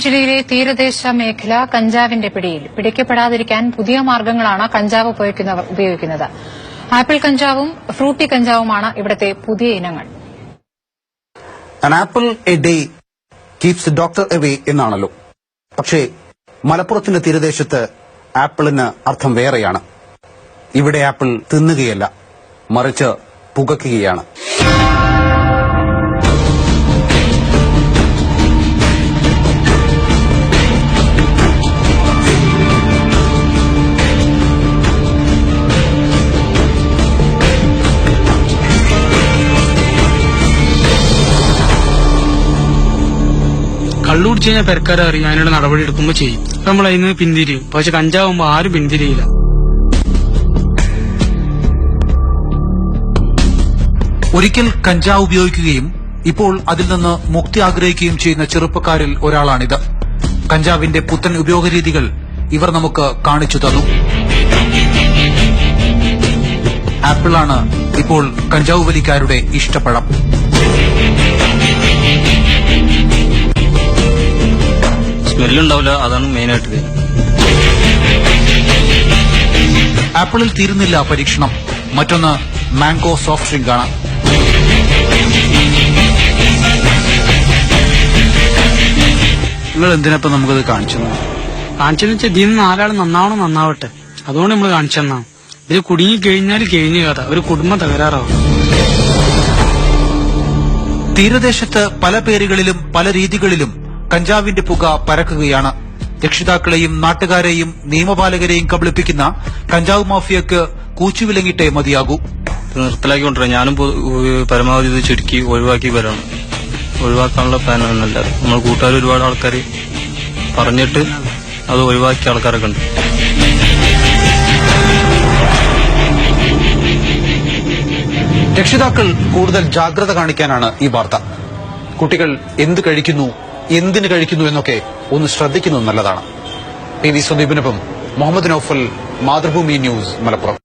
ജില്ലയിലെ തീരദേശ മേഖല കഞ്ചാവിന്റെ പിടിയിൽ. പിടിക്കപ്പെടാതിരിക്കാൻ പുതിയ മാർഗ്ഗങ്ങളാണ് കഞ്ചാവ് ഉപയോഗിക്കുന്നത്. ആപ്പിൾ കഞ്ചാവും ഫ്രൂട്ടി കഞ്ചാവുമാണ് ഇവിടത്തെ പുതിയ ഇനങ്ങൾ. An apple a day keeps the doctor away എന്നാണല്ലോ. പക്ഷേ മലപ്പുറത്തിന്റെ തീരദേശത്ത് ആപ്പിളിന് അർത്ഥം വേറെയാണ്. ഇവിടെ ആപ്പിൾ തിന്നുകയല്ല, മറിച്ച് പുകയ്ക്കുകയാണ്. കള്ളുടിച്ച് കഴിഞ്ഞാൽ പെരക്കാരെ അറിയാം, അതിനുള്ള നടപടി എടുക്കുമ്പോൾ ചെയ്യും. നമ്മൾ അതിന് പിന്തിരിയും. പക്ഷെ കഞ്ചാവുമ്പോ ആരും പിന്തിരിയില്ല. ഒരിക്കൽ കഞ്ചാവ് ഉപയോഗിക്കുകയും ഇപ്പോൾ അതിൽ നിന്ന് മുക്തി ആഗ്രഹിക്കുകയും ചെയ്യുന്ന ചെറുപ്പക്കാരിൽ ഒരാളാണിത്. കഞ്ചാവിന്റെ പുത്തൻ ഉപയോഗരീതികൾ ഇവർ നമുക്ക് കാണിച്ചു തന്നു. ആപ്പിളാണ് ഇപ്പോൾ കഞ്ചാവ് വലിക്കാരുടെ ഇഷ്ടപ്പഴം. സ്മെല്ലുണ്ടാവില്ല, അതാണ് മെയിനായിട്ട്. ആപ്പിളിൽ തീരുന്നില്ല പരീക്ഷണം. മറ്റൊന്ന് മാംഗോ സോഫ്റ്റ് ഡ്രിങ്ക് ആണ്. നിങ്ങൾ എന്തിനപ്പം നമുക്കത് കാണിച്ചെന്ന് വെച്ചാൽ ഇതിന് നാലാൾ നന്നാവട്ടെ, അതുകൊണ്ട് നമ്മൾ കാണിച്ചെന്നാ. ഇത് കുടുങ്ങി കഴിഞ്ഞാൽ കഴിഞ്ഞ കഥ, ഒരു കുടുംബം തകരാറാവും. തീരദേശത്ത് പല പേരുകളിലും പല രീതികളിലും കഞ്ചാവിന്റെ പുക പരക്കുകയാണ്. രക്ഷിതാക്കളെയും നാട്ടുകാരെയും നിയമപാലകരെയും കബളിപ്പിക്കുന്ന കഞ്ചാവ് മാഫിയക്ക് കൂച്ചുവിലങ്ങിട്ടേ മതിയാകൂ. നിർത്തലാക്കിക്കൊണ്ടിരാം. ഞാനും പരമാവധി ഇത് ചുരുക്കി ഒഴിവാക്കി വരണം. ഒഴിവാക്കാനുള്ള പ്ലാനാണ് എല്ലാവരും. നമ്മൾ കൂട്ടുകാർ ഒരുപാട് ആൾക്കാർ പറഞ്ഞിട്ട് അത് ഒഴിവാക്കിയ ആൾക്കാരൊക്കെ ഉണ്ട്. രക്ഷിതാക്കൾ കൂടുതൽ ജാഗ്രത കാണിക്കാനാണ് ഈ വാർത്ത. കുട്ടികൾ എന്ത് കഴിക്കുന്നു, എന്തിന് കഴിക്കുന്നു എന്നൊക്കെ ഒന്ന് ശ്രദ്ധിക്കുന്നത് നല്ലതാണ്. പി വി സുദീപിനൊപ്പം മുഹമ്മദ് നൌഫൽ, മാതൃഭൂമി ന്യൂസ്, മലപ്പുറം.